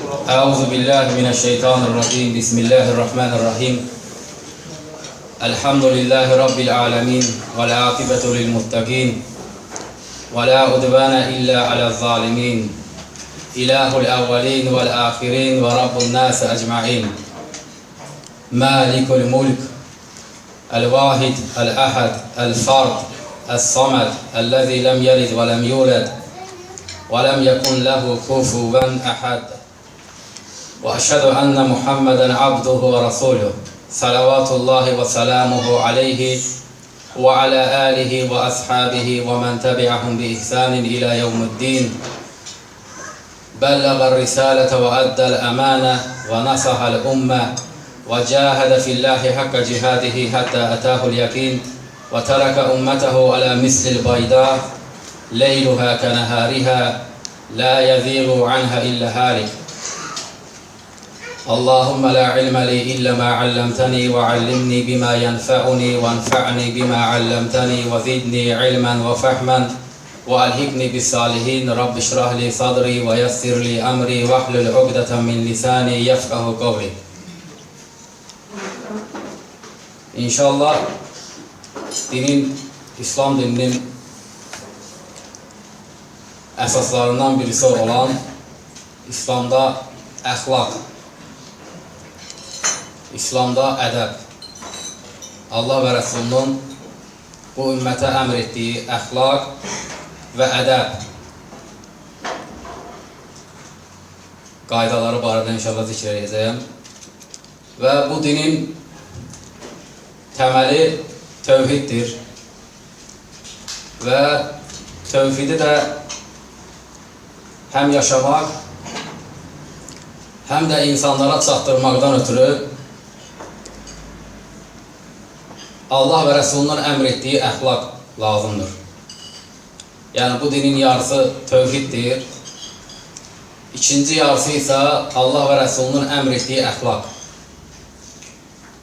أعوذ بالله من الشيطان الرجيم بسم الله الرحمن الرحيم الحمد لله رب العالمين والعاقبة للمتقين ولا عدوان إلا على الظالمين إله الأولين والآخرين ورب الناس أجمعين مالك الملك الواحد الأحد الفرد الصمد الذي لم يلد ولم يولد ولم يكن له كفوا أحد وأشهد أن محمدا عبده ورسوله صلوات الله وسلامه عليه وعلى آله وأصحابه ومن تبعهم بإحسان إلى يوم الدين بلغ الرسالة وأدى الأمانة ونصح الأمة وجاهد في الله حق جهاده حتى أتاه اليقين وترك أمته على مثل البيضاء ليلها كنهارها لا يزيغ عنها إلا هالك اللهم لا علم لي إلا ما علمتني وعلمني بما ينفعني وانفعني بما علمتني وزدني علما وفهما وألهقني بالصالحين رب اشرح لي صدري ويسر لي أمري واحلل عقدة من لساني يفقه قولي. İnşallah İslam dininin əsaslarından birisi olan İslamda əxlaq, İslamda ədəb, Allah və Rəsulunun bu ümmətə əmr etdiyi əxlaq və ədəb qaydaları barədə inşallah zikr edəcəyəm. Və bu dinin təməli tövhiddir və tövhidi də həm yaşamaq, həm də insanlara çatdırmaqdan ötürü Allah və Rəsulunun əmr etdiyi əxlaq lazımdır. Yəni, bu dinin yarısı tövhiddir. İkinci yarısı isə Allah və Rəsulunun əmr etdiyi əxlaq.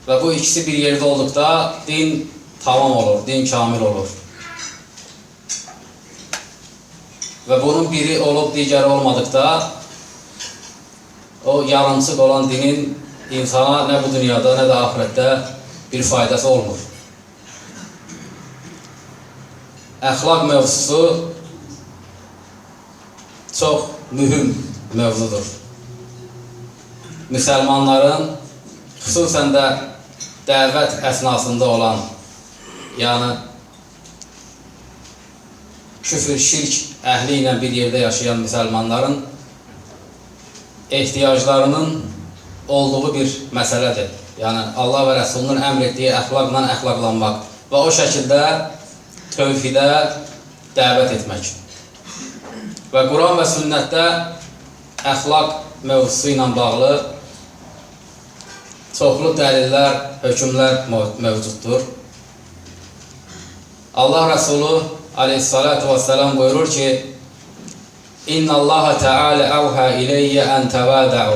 Və bu ikisi bir yerdə olduqda din tamam olur, din kamil olur. Və bunun biri olub, digəri olmadıqda o yarımçıq olan dinin insana nə bu dünyada, nə də ahirətdə bir faydası olmur. Əxlaq mövzusu çox mühüm mövzudur. Müsəlmanların xüsusən də dəvət əsnasında olan, yəni küfür, şirk əhli ilə bir yerdə yaşayan müsəlmanların ehtiyaclarının olduğu bir məsələdir. Yəni, Allah və Rəsulunun əmr etdiyi əxlaqla əxlaqlanmaq və o şəkildə tövhidə dəvət etmək. Və Quran və sünnətdə əxlaq mövzusu ilə bağlı çoxlu dəlillər, hökmlər mövcuddur. Allah Rəsulu aleyhissalatu vesselam buyurur ki, İnna Allah Teala avha ileyye en tevada'u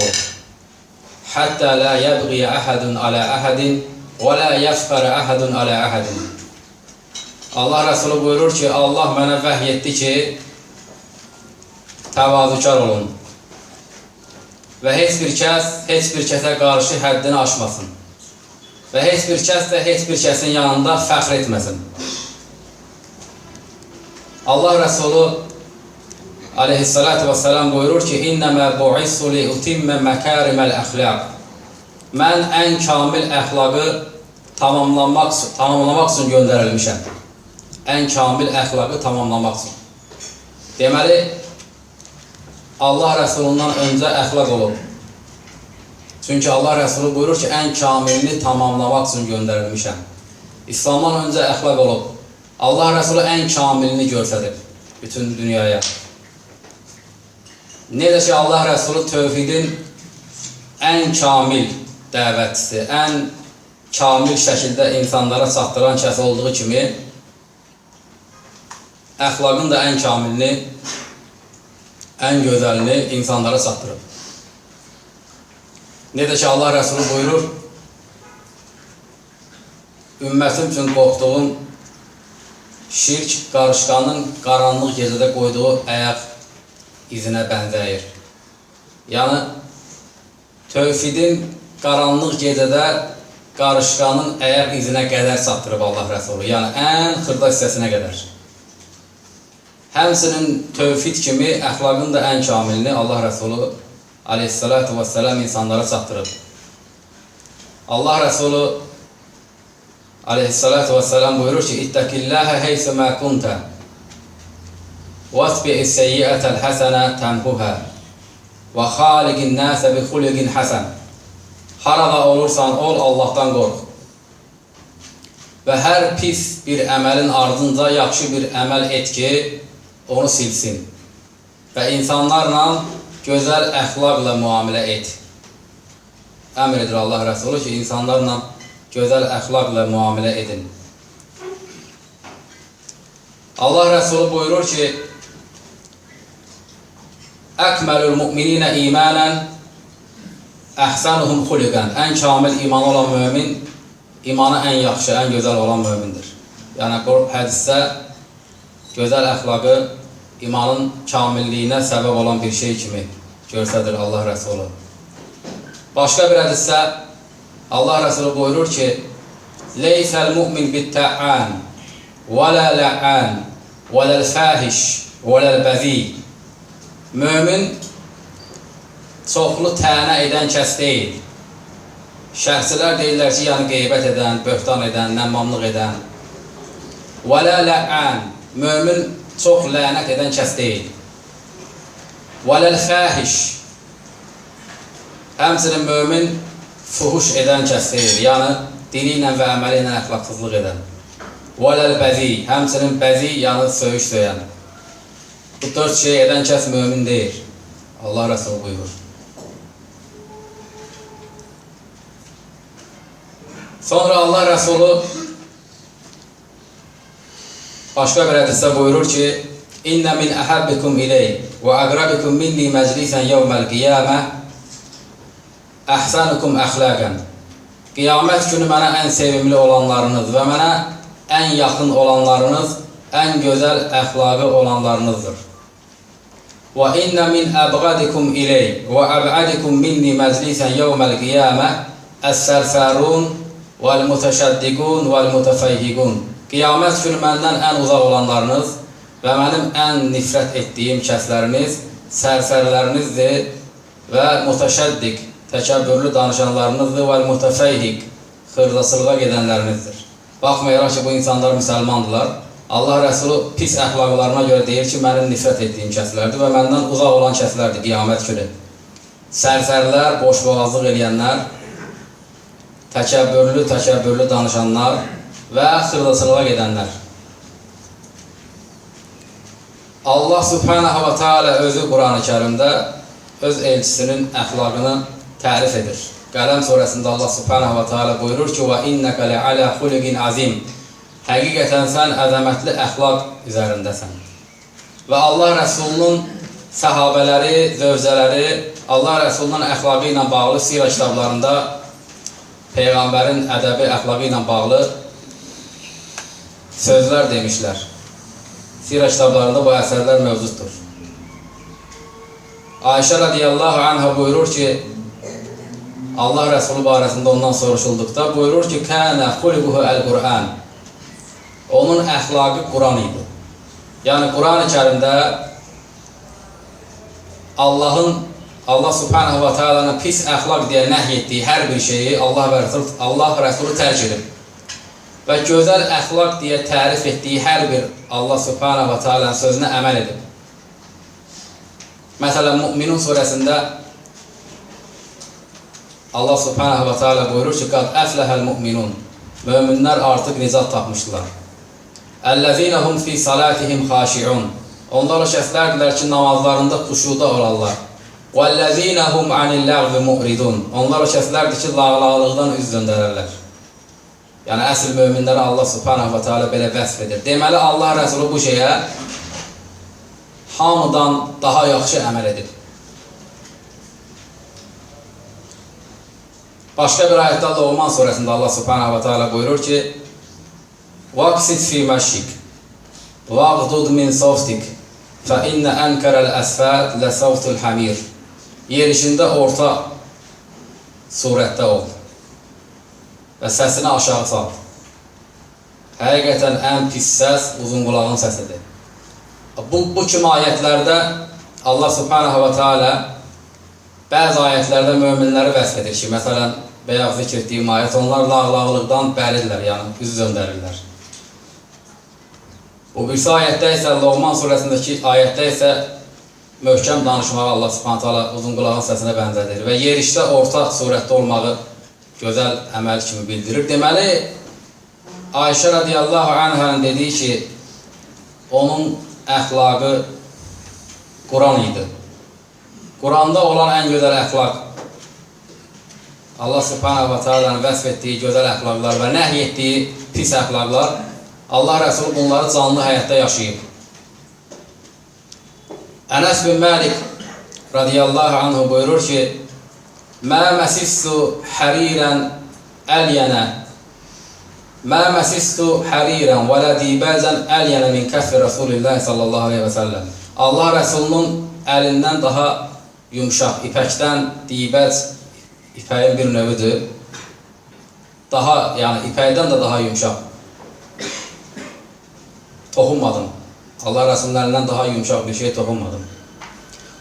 hatta la yabghi ahadun ala ahadin ve la yafkhara ahadun ala ahadin. Allah Resulü buyurur ki, Allah mənə vəhy etdi ki, təvazükar olun və heç bir kəsə qarşı həddini aşmasın və heç bir kəs də heç bir kəsin yanında fəxr etməsin. Allah Resulü aleyhissalatu vesselam buyurur ki, İnnəmə bu'issu li utimmə məkariməl əxlaq. Mən ən kamil əxlaqı tamamlamaq üçün göndərilmişəm. Ən kamil əxlaqı tamamlamaq üçün. Deməli, Allah Rəsulundan öncə əxlaq olub. Çünki Allah Rəsulu buyurur ki, ən kamilini tamamlamaq üçün göndərilmişəm. İslamdan öncə əxlaq olub. Allah Rəsulu ən kamilini göstərir bütün dünyaya. Necə ki, Allah Rəsulu tövhidin ən kamil dəvətçisi, ən kamil şəkildə insanlara çatdıran kəs olduğu kimi, əxlaqın da ən kamilini, ən gözəlini insanlara çatdırıb. Necə ki, Allah Rəsulu buyurur, ümmətim üçün qorxduğum şirk qarışqanın qaranlıq gecədə qoyduğu ayaq izinə bənzəyir. Yəni, tövhidin qaranlıq gecədə qarışqanın ayaq izinə qədər çatdırıb Allah Rəsulü. Yəni, ən xırda hissəsinə qədər. Həmsinin tövhid kimi əxlaqın da ən kamilini Allah Rəsulü aleyhissalatu vesselam insanlara çatdırıb. Allah Rəsulü aleyhissalatu vesselam buyurur ki, İttəqilləhə heysə mə kuntə vətbi'is seyyiətəl həsənə təmhuhə və xaliqin nəsə bi xuliqin həsən. Harada olursan ol, Allahdan qorx. Və hər pis bir əməlin ardınca yaxşı bir əməl et ki, onu silsin. Və insanlarla gözəl əxlaqla müamilə et. Əmr edir Allah Rəsulü ki, insanlarla gözəl əxlaqla müamilə edin. Allah Rəsulü buyurur ki, Əkməlül müminə imanən əhsənuhum xuliqən. Ən kamil imanı olan mümin, imanı ən yaxşı, ən gözəl olan mümindir. Yəni, hədisdə gözəl əxlaqı imanın kamilliyinə səbəb olan bir şey kimi görsədir Allah Rəsulü. Başqa bir hədisdə Allah Rəsulü buyurur ki, Leysəl mümin bittə'an, vələ lə'an, vələl fəhiş, vələl bəzi. Mömin çoxlu tənə edən kəs deyil. Şəxsilər deyirlər ki, yəni qeybət edən, böhtan edən, nəmmamlıq edən. Vələ lə'an, mömin çox lənət edən kəs deyil. Vələl fəhiş, həmçinin mömin fuhuş edən kəs deyil, yəni dili ilə və əməli ilə əxlaqsızlıq edən. Vələl bəzi, həmçinin bəzi, yəni söyüş söyən. Bu dörd şey edən kəs mömin deyil. Allah Rəsulü buyurur. Sonra Allah Rəsulü başqa bir hədisdə buyurur ki, İnnə min əhəbbikum iley və əqrabikum minni məclisən yevməl qiyamə əhsənukum əxləqən. Qiyamət günü mənə ən sevimli olanlarınız və mənə ən yaxın olanlarınız, ən gözəl əxlaqı olanlarınızdır. Və innə min əbğadikum iley və əb'adikum minni məclisən yevməl qiyamə əs-sərfərun vəl-mütəşəddiqun vəl-mütəfəyhiqun. Qiyamət günü məndən ən uzaq olanlarınız və mənim ən nifrət etdiyim kəsləriniz sərsərlərinizdir və mütəşəddiq, təkəbbürlü danışanlarınızdır və mütəfəyhiq, xırdasılığa gedənlərinizdir. Baxmayaraq ki, bu insanlar müsəlmandırlar. Allah Rəsulü pis əxlaqlarına görə deyir ki, mənim nifrət etdiyim kəslərdir və məndən uzaq olan kəslərdir qiyamət günü. Sərsərlər, boşboğazlıq eləyənlər, təkəbbürlü danışanlar və xırdasılığa gedənlər. Allah Subhanahu və Teala özü Quran-ı Kərimdə öz elçisinin əxlaqını tərif edir. Qələm surəsində Allah Subhanahu və Teala buyurur ki, və innəkə lə'alə xuliqin azim. Həqiqətən sən əzəmətli əxlaq üzərindəsən. Və Allah Rəsulunun səhabələri, zövcələri Allah Rəsulunun əxlaqı ilə bağlı sirə kitablarında Peyğəmbərin ədəbi əxlaqı ilə bağlı sözlər demişlər. Sirə kitablarında bu əsərlər mövcuddur. Ayşə radiyallahu anhə buyurur ki, Allah Rəsulü barəsində ondan soruşulduqda buyurur ki, Kənə xuliquhu əl-Qur'an. Onun əxlaqı Quran idi. Yəni, Quran-ı Kərimdə Allah Subhanahu və Teala'nın pis əxlaq deyə nəhy etdiyi hər bir şeyi Allah Rəsulü tərk edib. Və gözəl əxlaq deyə tərif etdiyi hər bir Allah Subhanahu və Teala'nın sözünə əməl edib. Məsələn, Mü'minun surəsində Allah Subhanahu və Teala buyurur ki, Qad əfləhəl mü'minun. Möminlər artıq nicat tapmışdılar. Əl-ləzinəhum fi salatihim xaşi'un. Onlar o kəslərdirlər ki, namazlarında xuşuda olarlar. وَالَّذ۪ينَهُمْ عَنِ اللَّغْوِ مُعْرِدُونَ. Onlar o kəslərdir ki, lağlaqlıqdan üz döndərərlər. Yəni, əsl möminlərə Allah Subhanahu və Teala belə vəsf edir. Deməli, Allah Rəsulü bu şeyə hamıdan daha yaxşı əməl edib. Başqa bir ayətdə Loğman surəsində Allah Subhanahu və Teala buyurur ki, وَقْسِدْ فِي مَشِّكْ وَغْضُدْ مِنْ صَوْتِكْ فَإِنَّ أَنْكَرَ الْأَسْفَاتِ لَصَوْتُ الْحَمِيرِ. Yerişində orta surətdə ol və səsini aşağı sal. Həqiqətən ən pis səs uzun qulağın səsidir. Bu kimi ayətlərdə Allah subhanahu wa ta'ala bəzi ayətlərdə möminləri vəsf edir ki, məsələn, bayaq zikr etdiyim ayət, onlar lağlaqlıqdan bəridirlər, yəni üz döndərirlər. Bu birisi ayətdə isə, Loğman surəsindəki ayətdə isə möhkəm danışmağı Allah subhanahu wa ta'ala uzun qulağın səsinə bənzədir və yerişdə orta surətdə olmağı gözəl əməl kimi bildirir. Deməli, Ayşə radiyallahu anhənin dediyi ki, onun əxlaqı Quran idi. Quranda olan ən gözəl əxlaq, Allah subhanahu wa ta'ala'nın vəsf etdiyi gözəl əxlaqlar və nəhy etdiyi pis əxlaqlar, Allah Rəsulü bunları canlı həyatda yaşayıb. Ənəs bin Məlik radiyallahu anhu buyurur ki, Mə məsissu hərirən əlyənə Mə məsissu hərirən və lə dibəzən əlyənə min kəfri Rasulillah sallallahu aleyhi və səlləm. Allah Rəsulunun əlindən daha yumşaq, ipəkdən dibəz, ipəyin bir növüdür. Yəni ipəkdən də daha yumşaq. Toxunmadım. Allah Rəsulunun əlindən daha yumşaq bir şey toxunmadım.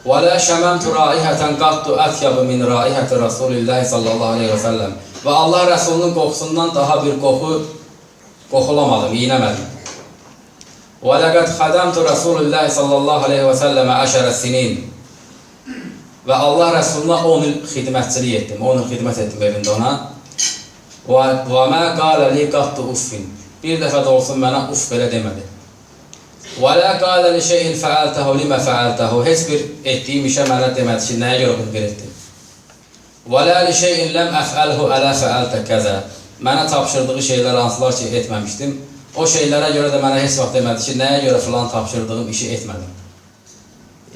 Və lə şəməmtu raihətən qattu ətyəbü min raihəti Rasulillah sallallahu aleyhi və səlləm. Və Allah Rəsulunun qoxusundan daha bir qoxu qoxulamadım, iynəmədim. Və ləqəd xədəmtu Rasulillah sallallahu aleyhi və səlləmə əşərə sinin. Və Allah Rəsuluna 10 il xidmətçilik etdim, 10 il xidmət etdim evində ona. Və mə qalə li qattu uffin. Bir dəfə də olsun mənə uff belə demədi. Və lə qalə li şeyin fəəltəhu limə fəəltəhu. Heç bir etdiyim işə mənə demədi ki, nəyə görə bunu etdim. Və lə li şeyin ləm əfəlhu ələ fəəltə kəzə. Mənə tapşırdığı şeylər hansılar ki, etməmişdim. O şeylərə görə də mənə heç vaxt demədi ki, nəyə görə filan tapşırdığım işi etmədim.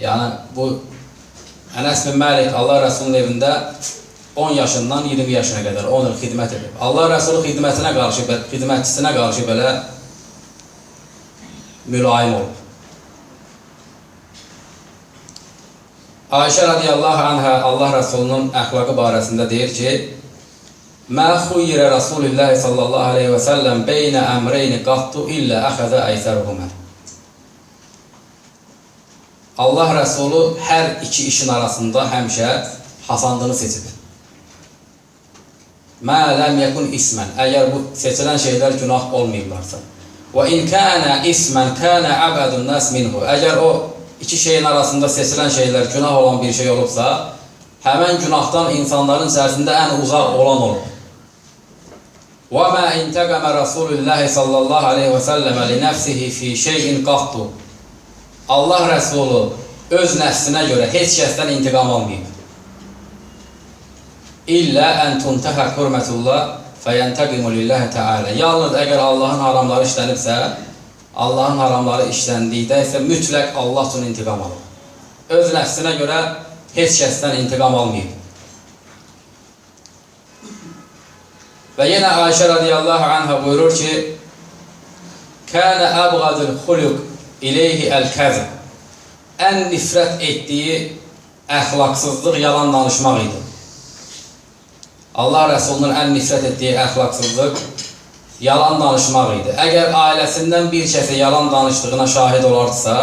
Yəni, bu Ənəs bin Məlik Allah Rəsulunun evində 10 yaşından 20 yaşına qədər 10 il xidmət edib. Allah Rəsulü xidmətçisinə qarşı belə mülayim olub. Ayşə radiyallahu anhə Allah Rəsulunun əxlaqı barəsində deyir ki, Mə xuyyirə Rasulillah sallallahu aleyhi və səlləm beynə əmreyni qattu illə əxəzə əysərhumə. Allah Rəsulü hər iki işin arasında həmişə hasandını seçib. Mə ləm yəkun ismən. Əgər bu seçilən şeylər günah olmayıblarsa. Və in kənə ismən kənə əbədun nəs minhu. Əgər o iki şeyin arasında seçilən şeylər günah olan bir şey olubsa, həmən günahdan insanların içərisində ən uzaq olan olub. Və mə intəqəmə Rasulullah sallallahu aleyhi və səlləmə li nəfsihi fi şeyin qattu. Allah Rəsulü öz nəfsinə görə heç kəsdən intiqam almayıb. İllə ən tuntəhə hürmətullah fəyəntəqimu lillahi təalə. Yalnız əgər Allahın haramları işlənibsə, Allahın haramları işləndikdə isə mütləq Allah üçün intiqam alır. Öz nəfsinə görə heç kəsdən intiqam almayıb. Və yenə Ayşə radiyallahu anhə buyurur ki, Kənə əbğadül xuluq ileyhi əl-kəzib. Ən nifrət etdiyi əxlaqsızlıq yalan danışmaq idi. Allah Rəsulunun ən nifrət etdiyi əxlaqsızlıq yalan danışmaq idi. Əgər ailəsindən bir kəsə yalan danışdığına şahid olardısa,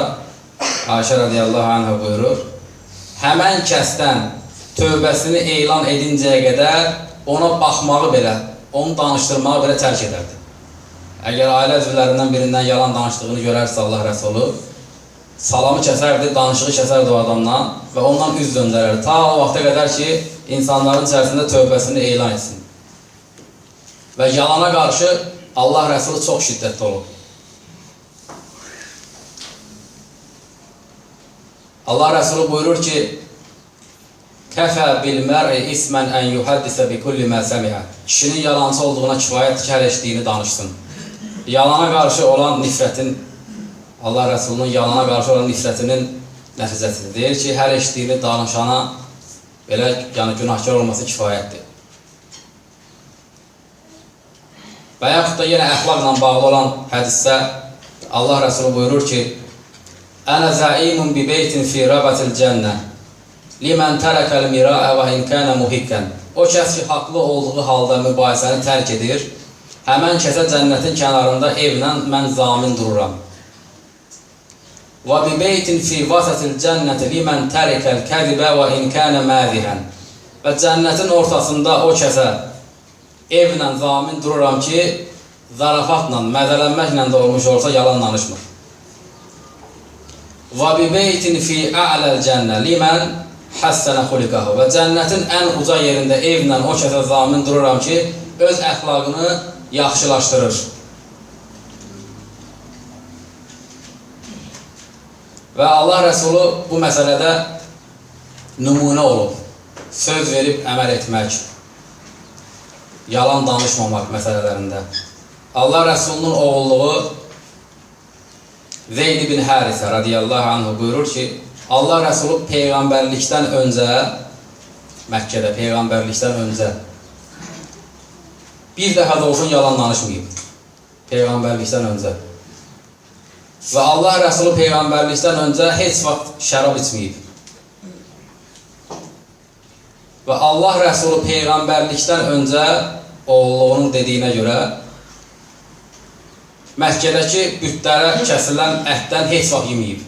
Ayşə radiyallahu anhə buyurur, həmən kəsdən tövbəsini elan edincəyə qədər ona baxmağı belə, onu danışdırmağı belə tərk edərdi. Əgər ailə üzvlərindən birindən yalan danışdığını görərsə Allah Rəsulü, salamı kəsərdi, danışığı kəsərdi o adamdan və ondan üz döndərərdi. Ta o vaxta qədər ki, insanların içərisində tövbəsini elan etsin. Və yalana qarşı Allah Rəsulü çox şiddətli olub. Allah Rəsulü buyurur ki, Kəfə bil-mər'i ismən ən yuhəddisə bi kulli mə səmiə. Kişinin yalancı olduğuna kifayətdir ki, hər eşitdiyini danışsın. Yalana qarşı olan nifrətin, Allah Rəsulunun yalana qarşı olan nifrətinin nəticəsidir. Deyir ki, hər eşitdiyini danışana belə günahkar olması kifayətdir. Və yaxud da yenə əxlaqla bağlı olan hədisdə Allah Rəsulü buyurur ki, Ənə zəimun bi beytin fi rabatil cənnə Limən tərəkəl mirəə və inkənə muhikkən. o kəs ki, haqlı olduğu halda mübahisəni tərk edir, həmən kəsə cənnətin kənarında evlə mən zamin dururam. Və bi beytin fi vasatil cənnəti limən tərikəl kədibə və inkənə məzihən. Və cənnətin ortasında o kəsə evlə zamin dururam ki, zarafatla, məzələnməklə də olmuş olsa yalan danışmır. Və bi beytin fi a'ləl cənnə limən həssənə xuliqəhu. Və cənnətin ən uca yerində evlə o kəsə zamin dururam ki, öz əxlaqını yaxşılaşdırır. Və Allah Rəsulu bu məsələdə nümunə olub, söz verib əməl etmək, yalan danışmamaq məsələlərində. Allah Rəsulunun oğulluğu Zeyd ibn Harisə radiyallahu anhu buyurur ki, Allah Rəsulu Peyğəmbərlikdən öncə, Məkkədə Peyğəmbərlikdən öncə bir dəfə də olsun yalan danışmayıb. Peyğəmbərlikdən öncə. Və Allah Rəsulu Peyğəmbərlikdən öncə heç vaxt şərab içməyib. Və Allah Rəsulu Peyğəmbərlikdən öncə oğulluğunun dediyinə görə Məkkədəki bütlərə kəsilən ətdən heç vaxt yeməyib.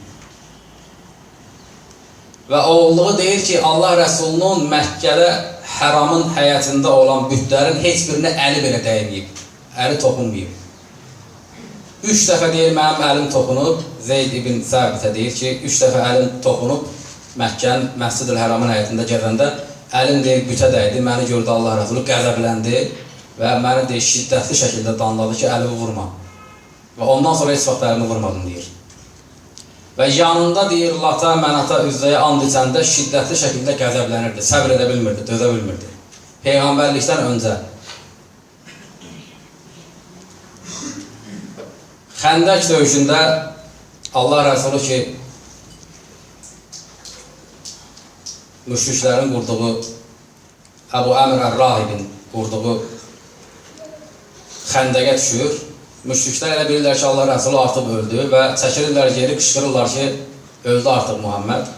Və oğulluğu deyir ki, Allah Rəsulunun Məkkədə həramın həyətində olan bütlərin heç birinə əli belə dəyməyib, əli toxunmayıb. 3 dəfə deyir, mənim əlim toxunub, Zeyd ibn Səbitə deyir ki, 3 dəfə əlim toxunub, Məkkənin Məscid-ül Həramın həyətində gəzəndə, əlim deyir, bütə dəydi, məni gördü Allah Rəsulu, qəzəbləndi və məni deyir, şiddətli şəkildə danladı ki, əlimi vurma. Və ondan sonra heç vaxt əlimi vurmadım, deyir. Və yanında, deyir, Lata, Mənata, Üzzəyə and içəndə şiddətli şəkildə qəzəblənirdi, səbr edə bilmirdi, dözə bilmirdi. Peyğəmbərlikdən öncə. Xəndək döyüşündə Allah Rəsulu ki, müşriklərin qurduğu, Əbu Əmr Ər-Rahibin qurduğu xəndəqə düşür. Müşriklər elə bilirlər ki, Allah Rəsulu artıq öldü və çəkilirlər geri, qışqırırlar ki, öldü artıq Muhammed.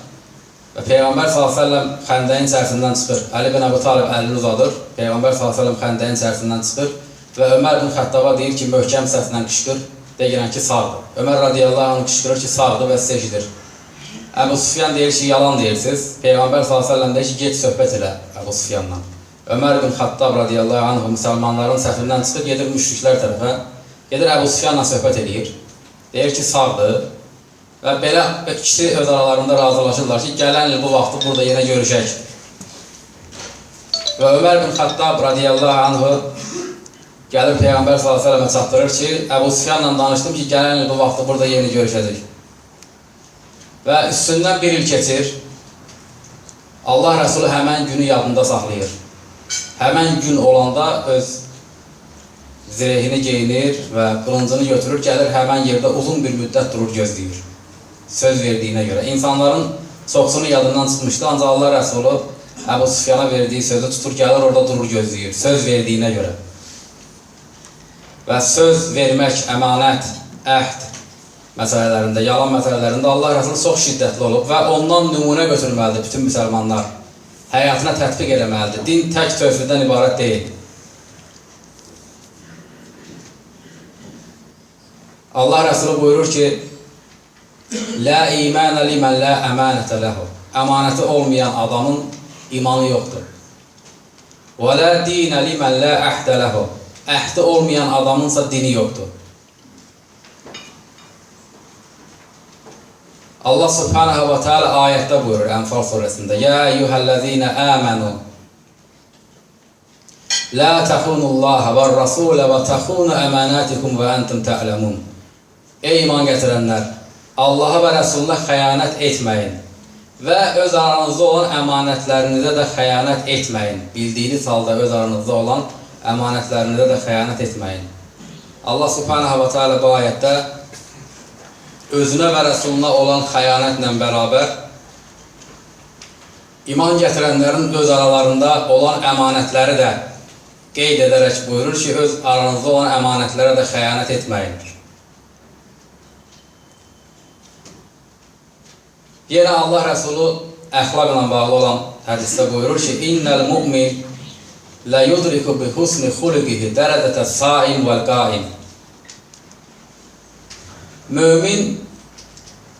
Və Peyğəmbər s.ə.v xəndəyin içərisindən çıxır. Əli bin Əbu Talib əlini uzadır. Peyğəmbər s.ə.v xəndəyin içərisindən çıxır və Ömər bin Xəttaba deyir ki, möhkəm səslə qışqır, deyirən ki, sağdır. Ömər radiyallahu anh qışqırır ki, sağdır və sizə eşidir. Əbu Süfyan deyir ki, yalan deyirsiniz. Peyğəmbər s.ə.v deyir ki, get söhbət elə Əbu Süfyanla. Ömər bin Xəttab radiyallahu anh müsəlmanların səfindən çıxır, gedir müşriklər tərəfə. Gedir Əbu Süfyanla söhbət edir, deyir ki, sağdır və belə ikisi öz aralarında razılaşırlar ki, gələn il bu vaxtı burada yenə görüşək. Və Ömər bin Xəttab radiyallahu anhu gəlir Peyğəmbər s.ə.və çatdırır ki, Əbu Süfyanla danışdım ki, gələn il bu vaxtı burada yeni görüşəcək. Və üstündən bir il keçir, Allah Rəsulu həmən günü yadında saxlayır. Həmən gün olanda öz zirehini geyinir və qılıncını götürür, gəlir həmən yerdə uzun bir müddət durur, gözləyir. Söz verdiyinə görə. İnsanların çoxsunu yadından çıxmışdı, ancaq Allah Rəsulu Əbu Süfyana verdiyi sözü tutur, gəlir orada durur, gözləyir. Söz verdiyinə görə. Və söz vermək, əmanət, əhd məsələlərində, yalan məsələlərində Allah Rəsulu çox şiddətli olub və ondan nümunə götürməlidir bütün müsəlmanlar. Həyatına tətbiq eləməlidir. Din tək tövhiddən ibarət deyil. Allah Rəsulu buyurur ki, Lə imənə limən lə əmanətə ləhu. Əmanəti olmayan adamın imanı yoxdur. Və lə dinə limən lə əhdə ləhu. Əhdi olmayan adamınsa dini yoxdur. Allah subhanahu wa ta'ala ayətdə buyurur Ənfal surəsində, Yə eyyuhəl-ləzīnə əmənu Lə təxunullaha və rasulə və təxunu əmanətikum və əntum tə'ləmun. Ey iman gətirənlər, Allaha və Rəsuluna xəyanət etməyin və öz aranızda olan əmanətlərinizə də xəyanət etməyin. Bildiyiniz halda öz aranızda olan əmanətlərinizə də xəyanət etməyin. Allah subhanahu wa ta'ala bu ayətdə özünə və Rəsuluna olan xəyanətlə bərabər iman gətirənlərin öz aralarında olan əmanətləri də qeyd edərək buyurur ki, öz aranızda olan əmanətlərə də xəyanət etməyin. Yenə Allah Rəsulu əxlaqla bağlı olan hədisdə buyurur ki, İnnəl mu'min la yudriku bi husni xuluqihi dərəcətə saim vəl qaim. Mömin,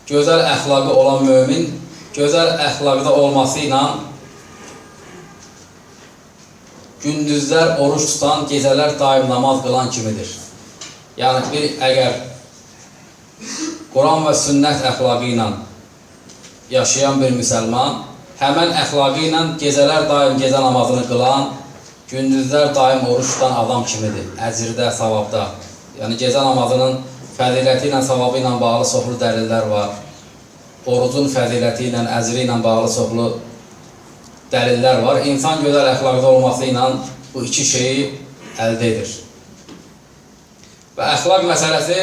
gözəl əxlaqı olan mömin, gözəl əxlaqda olması ilə gündüzlər oruç tutan, gecələr daim namaz qılan kimidir. Yəni, əgər Quran və sünnət əxlaqı ilə yaşayan bir müsəlman, həmən əxlaqı ilə gecələr daim gecə namazını qılan, gündüzlər daim oruç tutan adam kimidir, əcrdə, savabda. Yəni, gecə namazının fəziləti ilə, savabı ilə bağlı çoxlu dəlillər var. Orucun fəziləti ilə, əcri ilə bağlı çoxlu dəlillər var. İnsan gözəl əxlaqda olması ilə bu iki şeyi əldə edir. Və əxlaq məsələsi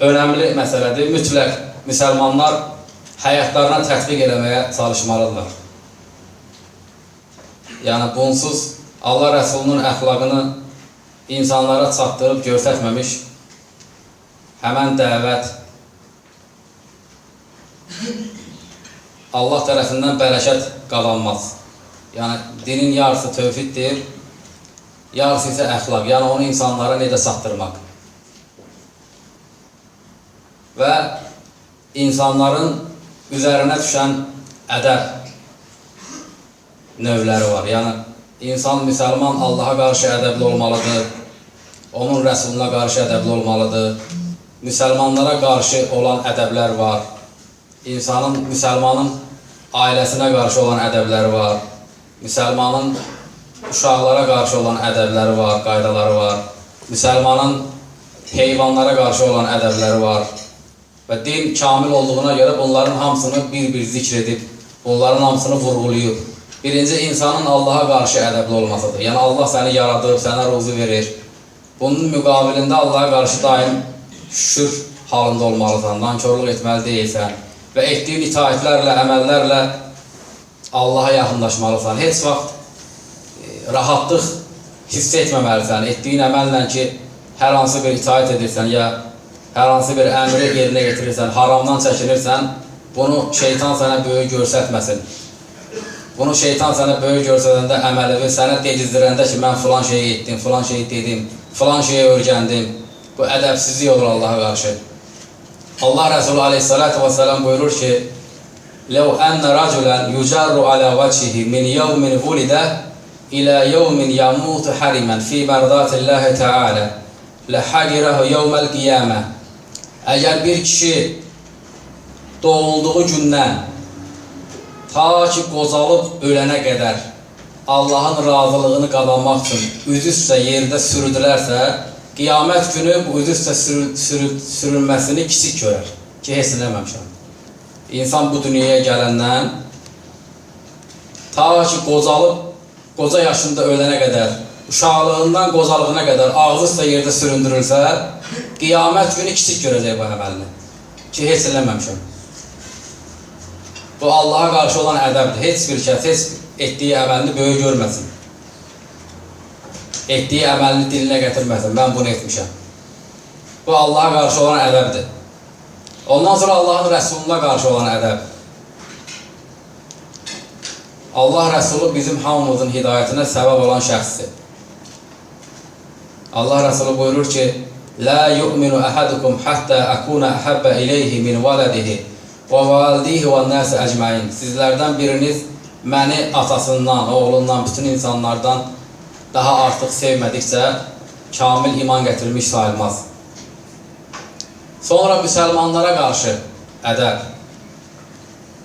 önəmli məsələdir. Mütləq müsəlmanlar həyatlarına tətbiq eləməyə çalışmalıdırlar. Yəni, bunsuz Allah Rəsulunun əxlaqını insanlara çatdırıb göstərməmiş həmən dəvət Allah tərəfindən bərəkət qazanmaz. Yəni, dinin yarısı tövhiddir, yarısı isə əxlaq. Yəni, onu insanlara necə çatdırmaq. Və insanların üzərinə düşən ədəb növləri var. Yəni, insan, müsəlman Allaha qarşı ədəbli olmalıdır, onun rəsuluna qarşı ədəbli olmalıdır, müsəlmanlara qarşı olan ədəblər var, müsəlmanın ailəsinə qarşı olan ədəbləri var, müsəlmanın uşaqlara qarşı olan ədəbləri var, qaydaları var, müsəlmanın heyvanlara qarşı olan ədəbləri var və din kamil olduğuna görə bunların hamısını bir-bir zikr edib, bunların hamısını vurğulayıb. Birinci, insanın Allaha qarşı ədəbli olmasıdır. Yəni, Allah səni yaradıb, sənə ruzu verir. Bunun müqabilində Allaha qarşı daim şükür halında olmalısan, nankörlük etməli deyilsən və etdiyin itaətlərlə, əməllərlə Allaha yaxınlaşmalısan. Heç vaxt rahatlıq hiss etməməlisən. Etdiyin əməllə ki, hər hansı bir itaət edirsən, ya hər hansı bir əmri yerinə getirirsən, haramdan çəkinirsən, bunu şeytan sənə böyük görsətməsin. Bunu şeytan sənə böyük görsədəndə əməlivi sənə decizdirəndə ki, mən filan şeyi etdim, filan şeyi dedim, filan şeyi öyrəndim. Bu ədəbsizlik olur Allaha qarşı. Allah Rəsulü aleyhissalatu vesselam buyurur ki, لَوْ أَنَّ رَجُلًا يُجَرُّ عَلَى وَجْهِهِ مِنْ يَوْمٍ وُلِدَ إِلَى يَوْمٍ يَمُوتُ حَرِمًا فِي مَرْضَاتِ اللّٰهِ تَعَالَى لَحَقِرَهُ يَوْمَ الْقِيَامَةِ. Əgər bir kişi doğulduğu gündən ta ki qocalıb ölənə qədər Allahın razılığını qazanmaq üçün üzü üstə yerdə sürüdülərsə, qiyamət günü bu üzü üstə sürülməsini kiçik görər ki, heç eləməmişəm. İnsan bu dünyaya gələndən ta ki qocalıb, qoca yaşında ölənə qədər, uşaqlığından qocalığına qədər ağzı üstə yerdə süründürülsə, qiyamət günü kiçik görəcək bu əməlini ki, heç eləməmişəm. Bu Allaha qarşı olan ədəbdir. Heç bir kəs, heç etdiyi əməlini böyük görməsin. Etdiyi əməlini dilinə gətirməsin. Mən bunu etmişəm. Bu Allaha qarşı olan ədəbdir. Ondan sonra Allahın Rəsuluna qarşı olan ədəb. Allah Rəsulu bizim hamımızın hidayətinə səbəb olan şəxsdir. Allah Rəsulu buyurur ki, لَا يُؤْمِنُ أَحَدُكُمْ حَتَّى أَكُونَ أَحَبَّ إِلَيْهِ مِنْ وَلَدِهِ وَوَالِدِهِ وَالنَّاسِ أَجْمَعِينَ. Sizlərdən biriniz məni atasından, oğlundan, bütün insanlardan daha artıq sevmədikcə kamil iman gətirmiş sayılmaz. Sonra müsəlmanlara qarşı ədəb.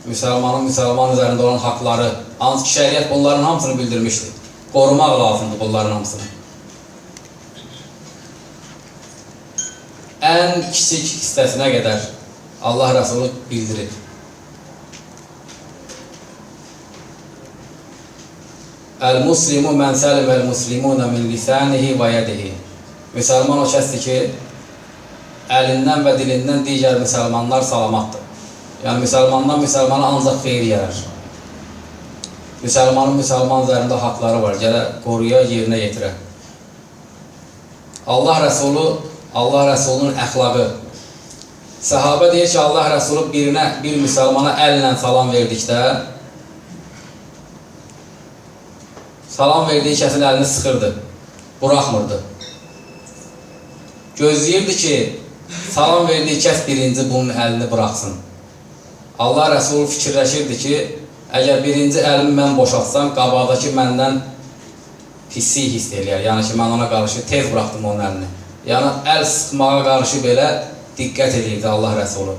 Müsəlmanın müsəlman üzərində olan haqları, hansı ki, şəriət bunların hamısını bildirmişdir. Qorumaq lazımdır bunların hamısını. Ən kiçik hissəsinə qədər Allah Rəsulü bildirir. Əl-muslimu mən səliməl muslimuna min lisanihi və yədihi. Müsəlman o kəsdir ki, əlindən və dilindən digər müsəlmanlar salamatdır. Yəni, müsəlmandan müsəlmana ancaq xeyir yarar. Müsəlmanın müsəlman üzərində haqları var, gələ qoruya, yerinə yetirə. Allah Rəsulunun əxlaqı. Səhabə deyir ki, Allah Rəsulu bir müsəlmana əllə salam verdikdə salam verdiyi kəsin əlini sıxırdı, buraxmırdı. Gözləyirdi ki, salam verdiyi kəs birinci bunun əlini buraxsın. Allah Rəsulü fikirləşirdi ki, əgər birinci əlimi mən boşaltsam, qabaqdakı məndən pislik hiss eləyər. Yəni ki, mən ona qarşı tez buraxdım onun əlini. Yəni, əl sıxmağa qarşı belə diqqət edirdi Allah Rəsulü.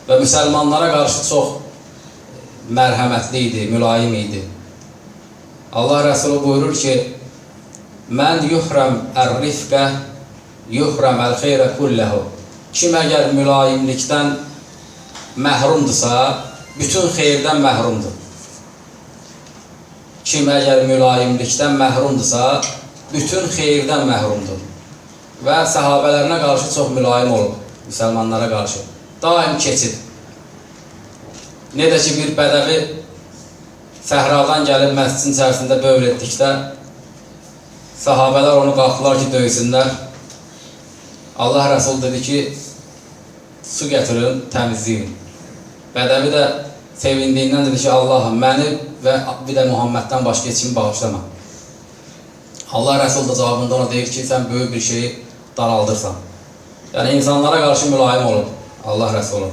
Və müsəlmanlara qarşı çox mərhəmətli idi, mülayim idi. Allah Rəsulü buyurur ki, mən yuhrəm ər-rifqə, yuhrəm əl-xeyrə kulləhu. Kim əgər mülayimlikdən məhrumdursa, bütün xeyirdən məhrumdur. Kim əgər mülayimlikdən məhrumdursa, bütün xeyirdən məhrumdur. Və səhabələrinə qarşı çox mülayim olub, müsəlmanlara qarşı. Daim keçid. Necə ki, bir bədəvi səhradan gəlib məscidin içərisində bövl etdikdə, sahabələr onu qalxdılar ki, döysünlər. Allah Rəsul dedi ki, su gətirin, təmizləyin. Bədəvi də sevindiyindən dedi ki, Allahım, məni və bir də Muhamməddən başqa heç kimi bağışlama. Allah Rəsul da cavabında ona deyir ki, sən böyük bir şeyi daraldırsan. Yəni, insanlara qarşı mülayim olub Allah Rəsulü.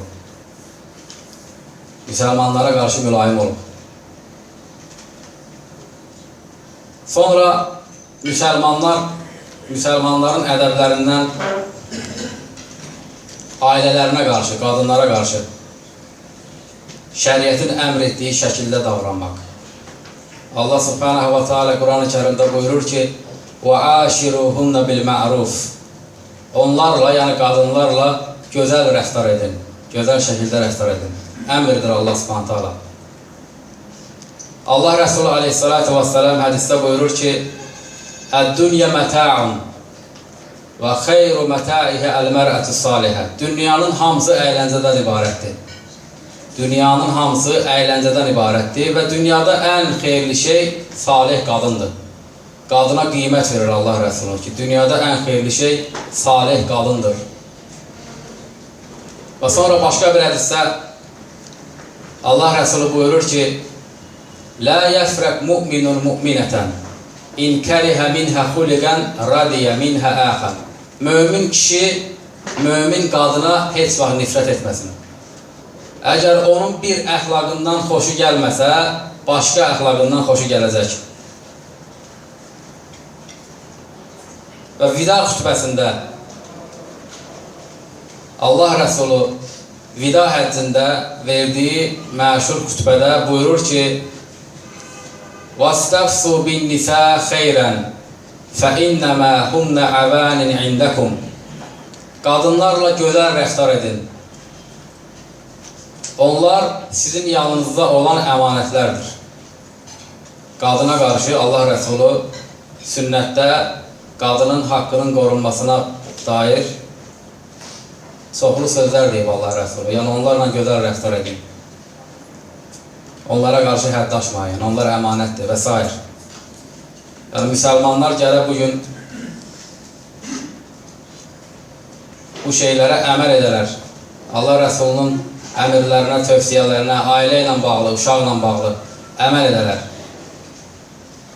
Müsəlmanlara qarşı mülayim olub. Sonra müsəlmanların ədəblərindən ailələrinə qarşı, qadınlara qarşı şəriətin əmr etdiyi şəkildə davranmaq. Allah Subhanahu wa Ta'ala Quran-ı Kərimdə buyurur ki, وَعَاشِرُهُنَّ بِالْمَعْرُوفِ Onlarla, yəni qadınlarla gözəl rəftar edin, gözəl şəkildə rəftar edin. Əmrdir Allah Subhanahu wa Ta'ala. Allah Rəsulü aleyhissalatu vesselam hədisdə buyurur ki, Əd-dünya məta'un və xeyru məta'ihə əl-mər'ətü salihə. Dünyanın hamısı əyləncədən ibarətdir. Dünyanın hamısı əyləncədən ibarətdir və dünyada ən xeyirli şey salih qadındır. Qadına qiymət verir Allah Rəsulü ki, dünyada ən xeyirli şey salih qadındır. Və sonra başqa bir hədisdə Allah Rəsulü buyurur ki, Lə yəfrəq mu'minun mu'minətən İn kərihə minhə xuliqən radiyyə minhə əxən. Mömin kişi, mömin qadına heç vaxt nifrət etməsin. Əgər onun bir əxlaqından xoşu gəlməsə, başqa əxlaqından xoşu gələcək. Və vida xütbəsində Allah Rəsulü vida həccində verdiyi məşhur xütbədə buyurur ki, وَاسْتَفْسُوا بِالنِّسَاءِ خَيْرًا فَإِنَّمَا هُنَّ عَوَانٍ عِنْدَكُمْ Qadınlarla gözəl rəftar edin. Onlar sizin yanınızda olan əmanətlərdir. Qadına qarşı Allah Rəsulü sünnətdə qadının haqqının qorunmasına dair çoxlu sözlər deyib Allah Rəsulü. Yəni onlarla gözəl rəftar edin. Onlara qarşı hədd aşmayın, onlar əmanətdir və s. Yəni, müsəlmanlar gələ bugün bu şeylərə əməl edələr. Allah Rəsulunun əmirlərinə, tövsiyələrinə, ailə ilə bağlı, uşaqla bağlı əməl edələr.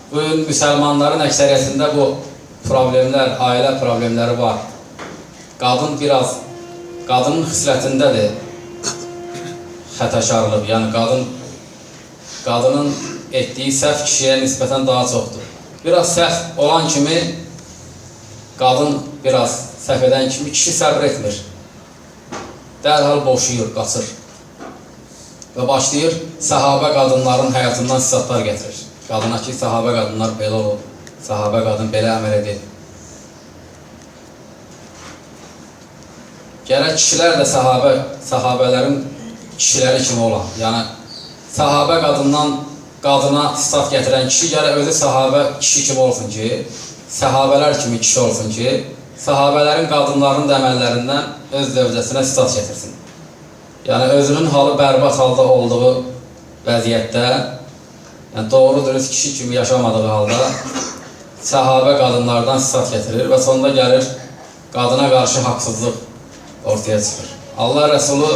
Bugün müsəlmanların əksəriyyətində bu problemlər, ailə problemləri var. Qadının xislətindədir xətəkarlıq, yəni qadının etdiyi səhv kişiyə nisbətən daha çoxdur. Biraz səhv olan kimi, qadın biraz səhv edən kimi kişi səbr etmir. Dərhal boşuyur, qaçır. Və başlayır səhabə qadınların həyatından sisatlar gətirir. Qadına ki, səhabə qadınlar belə olur, səhabə qadın belə əməl edir. Gərək kişilər də səhabələrin kişiləri kimi olan, yəni səhabə qadına sisat gətirən kişi gərək özü səhabə kişi kimi olsun ki, səhabələr kimi kişi olsun ki, səhabələrin qadınlarının əməllərindən öz zövcəsinə sisat gətirsin. Yəni, özünün halı bərbad halda olduğu vəziyyətdə, yəni doğru dürüst kişi kimi yaşamadığı halda səhabə qadınlardan sisat gətirir və sonunda gəlir qadına qarşı haqsızlıq ortaya çıxır. Allah Rəsulü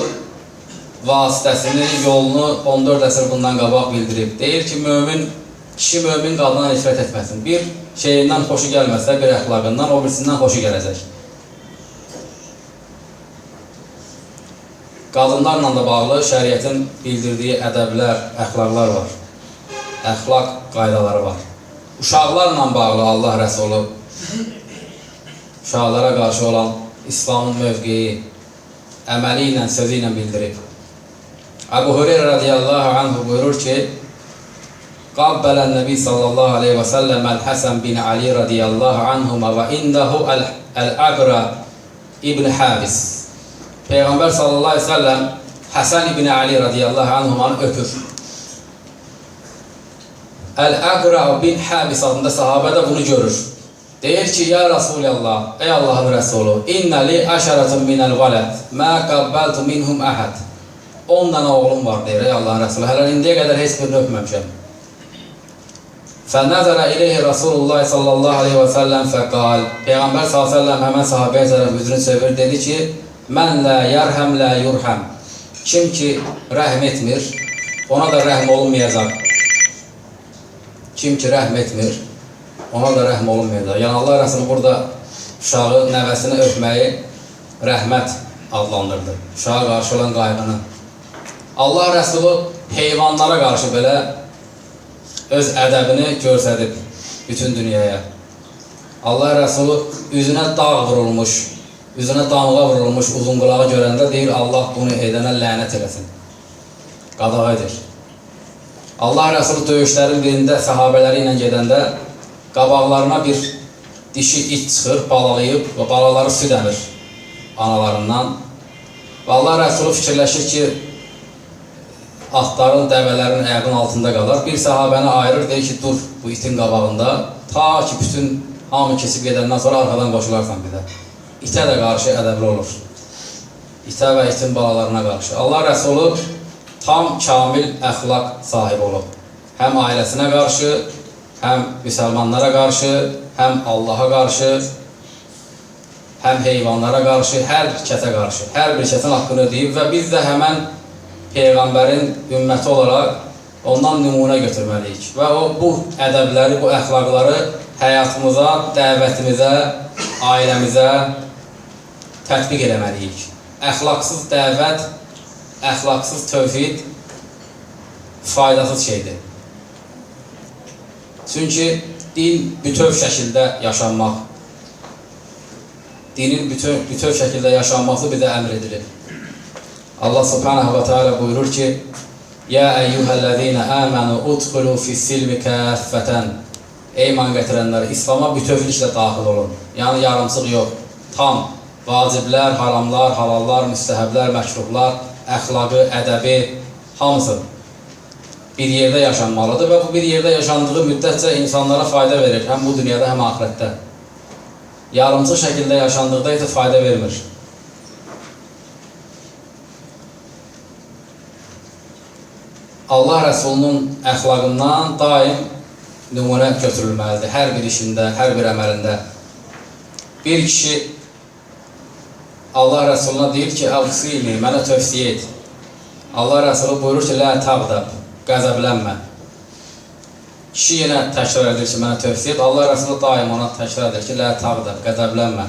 vasitəsini, yolunu 14 əsr bundan qabaq bildirib. Deyir ki, kişi mömin qadına nifrət etməsin. Bir şeyindən xoşu gəlməsə, bir əxlaqından, o birisindən xoşu gələcək. Qadınlarla da bağlı şəriətin bildirdiyi ədəblər, əxlaqlar var. Əxlaq qaydaları var. Uşaqlarla bağlı Allah Rəsulü uşaqlara qarşı olan İslamın mövqeyi əməli ilə, sözü ilə bildirib. Əbu Hüreyra radiyallahu anhu buyurur ki, Qabbələn Nəbi sallallahu aleyhi və səlləm Əl-Həsən bin Ali radiyallahu anhuma və indahu Əl-Əqra İbn Həbis. Peyğəmbər sallallahu aleyhi və səlləm Həsən ibn Ali radiyallahu anhumanı öpür. Əl-Əqra bin Həbis adında sahabə də bunu görür. Deyir ki, ya Rasulallah, ey Allahın Rəsulü, İnnə li əşərətun minəl vələd, mə qəbbəltu minhum əhəd. 10 dənə oğlum var, deyir, ey Allahın Rəsulü, hələ indiyə qədər heç birini öpməmişəm. Fənəzərə iləyhi Rasulullah sallallahu aleyhi və səlləm fəqal. Peyğəmbər sallallahu aleyhi və səlləm həmən sahabəyə tərəf üzrünü çevir, dedi ki, mən lə yərhəm lə yurhəm. Kim ki rəhm etmir, ona da rəhm olunmayacaq. Kim ki rəhm etmir, ona da rəhm olunmayacaq. Yəni Allah Rəsulü burada uşağı, nəvəsini öpməyi rəhmət adlandırdı. Uşağa qarşı olan qayğını. Allah Rəsulü heyvanlara qarşı belə öz ədəbini göstərib bütün dünyaya. Allah Rəsulü üzünə dağ vurulmuş, üzünə damğa vurulmuş uzun qulağı görəndə deyir, Allah bunu edənə lənət eləsin. Qadağa edir. Allah Rəsulü döyüşlərin birində səhabələri ilə gedəndə qabaqlarına bir dişi it çıxır, balalayıb və balaları süd əmir analarından. Və Allah Rəsulü fikirləşir ki, atların, dəvələrin əyaqın altında qalar. Bir səhabəni ayırır, deyir ki, dur bu itin qabağında, ta ki bütün hamı kesib gedəndən sonra arxadan qoşularsan bir də. İtə də qarşı ədəbli olur. İtə və itin balalarına qarşı. Allah Rəsulü tam kamil əxlaq sahibi olub. Həm ailəsinə qarşı, həm müsəlmanlara qarşı, həm Allaha qarşı, həm heyvanlara qarşı, hər kəsə qarşı. Hər bir kəsin haqqını ödəyib və biz də həmən Peyğəmbərin ümməti olaraq ondan nümunə götürməliyik. Və bu ədəbləri, bu əxlaqları həyatımıza, dəvətimizə, ailəmizə tətbiq eləməliyik. Əxlaqsız dəvət, əxlaqsız tövhid faydasız şeydir. Çünki din bütöv şəkildə yaşanmaq, dinin bütöv şəkildə yaşanması bizə əmr edilir. Allah subhanahu wa ta'ala buyurur ki, Ya eyyuhəl-ləzīnə əmənu udxulu fis-silmi kəffətən. Ey iman gətirənlər, İslama bütövlüklə daxil olun. Yəni yarımçıq yox, tam vaciblər, haramlar, halallar, müstəhəblər, məkruhlar, əxlaqı, ədəbi, hamısı bir yerdə yaşanmalıdır və bu bir yerdə yaşandığı müddətcə insanlara fayda verir, həm bu dünyada, həm axirətdə. Yarımçıq şəkildə yaşandıqda isə fayda vermir. Allah Rəsulunun əxlaqından daim nümunə götürülməlidir. Hər bir işində, hər bir əməlində. Bir kişi Allah Rəsuluna deyir ki, əvsini, mənə tövsiyə et. Allah Rəsulü buyurur ki, lə təğdəb, qəzəblənmə. Kişi yenə təkrar edir ki, mənə tövsiyə et. Allah Rəsulü daim ona təkrar edir ki, lə təğdəb, qəzəblənmə.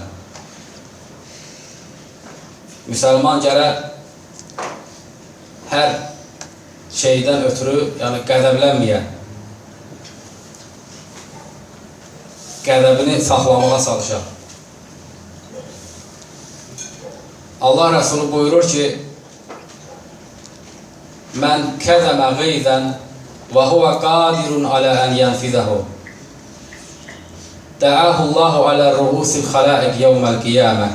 Müsəlman gərək hər şeydən ötürü, yəni qədəblənməyə, qədəbini saxlamağa çalışaq. Allah Rəsulü buyurur ki, Mən kəzəmə qeyzən və huvə qadirun alə ən yənfizəhu. Dəəhullahu alə ruhusil xələiq yevməl qiyamə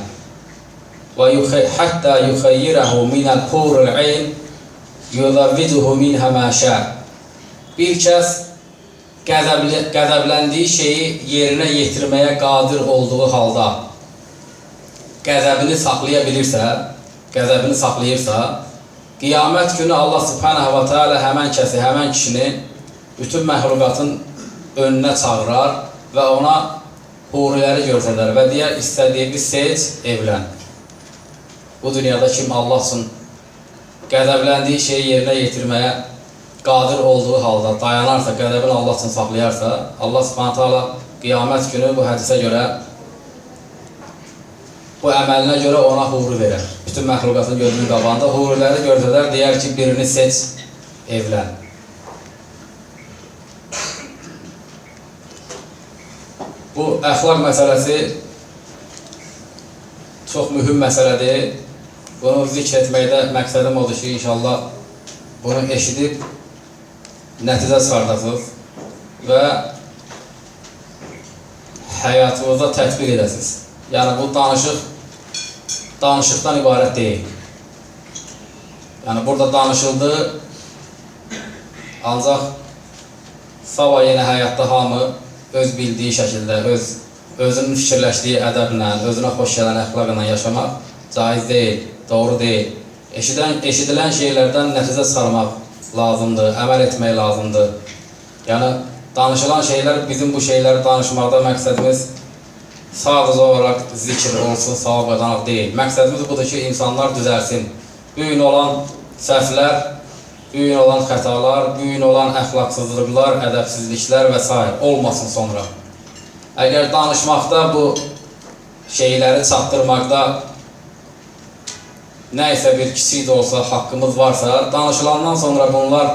və həttə yuxəyyirəhu minəl hurul ayn yuzavvicuhu minhə mə şə. Bir kəs qəzəbləndiyi şeyi yerinə yetirməyə qadir olduğu halda qəzəbini saxlayırsa, qiyamət günü Allah subhanahu wa ta'ala həmən kəsi, həmən kişini bütün məxluqatın önünə çağırar və ona huriləri göstərər və deyər, istədiyini seç, evlən. Bu dünyada kim Allah üçün qəzəbləndiyi şeyi yerinə yetirməyə qadir olduğu halda dayanarsa, qəzəbini Allah üçün saxlayarsa, Allah Subhanahu taala qiyamət günü bu hədisə görə, bu əməlinə görə ona huru verər. Bütün məxluqatın gözünün qabağında huriləri görsədər, deyər ki, birini seç, evlən. Bu əxlaq məsələsi çox mühüm məsələdir. Bunu zikr etməkdə məqsədim odur ki, inşallah bunu eşidib nəticə çıxardasınız və həyatınızda tətbiq edəsiniz. Yəni bu danışıqdan ibarət deyil. Yəni burada danışıldı, ancaq sabah yenə həyatda hamı öz bildiyi şəkildə, özünün fikirləşdiyi ədəblə, özünə xoş gələn əxlaqla yaşamaq caiz deyil, doğru deyil. Eşidilən şeylərdən nəticə çıxarmaq lazımdır, əməl etmək lazımdır. Yəni danışılan şeylər, bizim bu şeyləri danışmaqda məqsədimiz sadəcə olaraq zikr olsun, savab qazanmaq deyil. Məqsədimiz budur ki, insanlar düzəlsin. Bu gün olan səhvlər, bu gün olan xətalar, bu gün olan əxlaqsızlıqlar, ədəbsizliklər və s. olmasın sonra. Əgər danışmaqda bu şeyləri çatdırmaqda nə isə bir kiçik də olsa haqqımız varsa, danışılandan sonra bunlar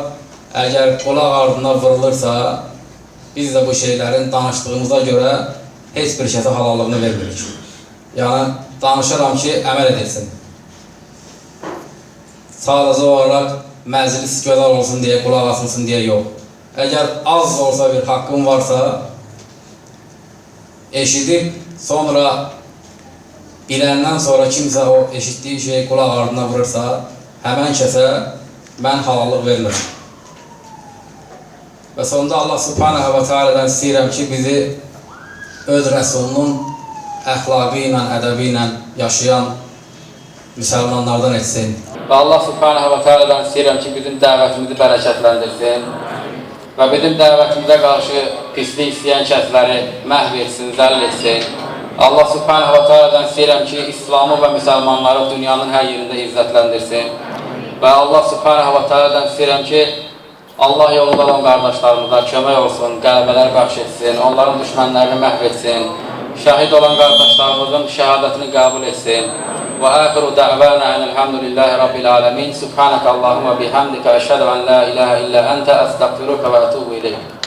əgər qulaq ardına vurulursa, biz də bu şeylərin danışdığımıza görə heç bir kəsə halallığını vermirik. Yəni, danışıram ki, əməl edilsin. Sadəcə olaraq məclis gözəl olsun deyə, qulaq asılsın deyə yox. Əgər az olsa bir haqqım varsa, eşidib, sonra biləndən sonra kimsə o eşitdiyi şeyi qulaq ardına vurursa, həmən kəsə mən halallıq vermirəm. Və sonunda Allah Subhanahu və Teala'dan istəyirəm ki, bizi öz Rəsulunun əxlaqı ilə, ədəbi ilə yaşayan müsəlmanlardan etsin. Və Allah Subhanahu və Teala'dan istəyirəm ki, bizim dəvətimizi bərəkətləndirsin və bizim dəvətimizə qarşı pislik istəyən kəsləri məhv etsin, zəll etsin. Allah Subhanahu və Teala'dan istəyirəm ki, İslamı və müsəlmanları dünyanın hər yerində izzətləndirsin. Və Allah Subhanahu və Teala'dan istəyirəm ki, Allah yolunda olan qardaşlarımıza kömək olsun, qələbələr bəxş etsin, onların düşmənlərini məhv etsin, şəhid olan qardaşlarımızın şəhadətini qəbul etsin. Və əxiru dəvənə ənəlhamdülillahi rabbil aləmin. Subhanəkə Allahumma bihamdikə əşhədu ən la ilahə illə əntə əstəqfiruka və ətubu ileyk.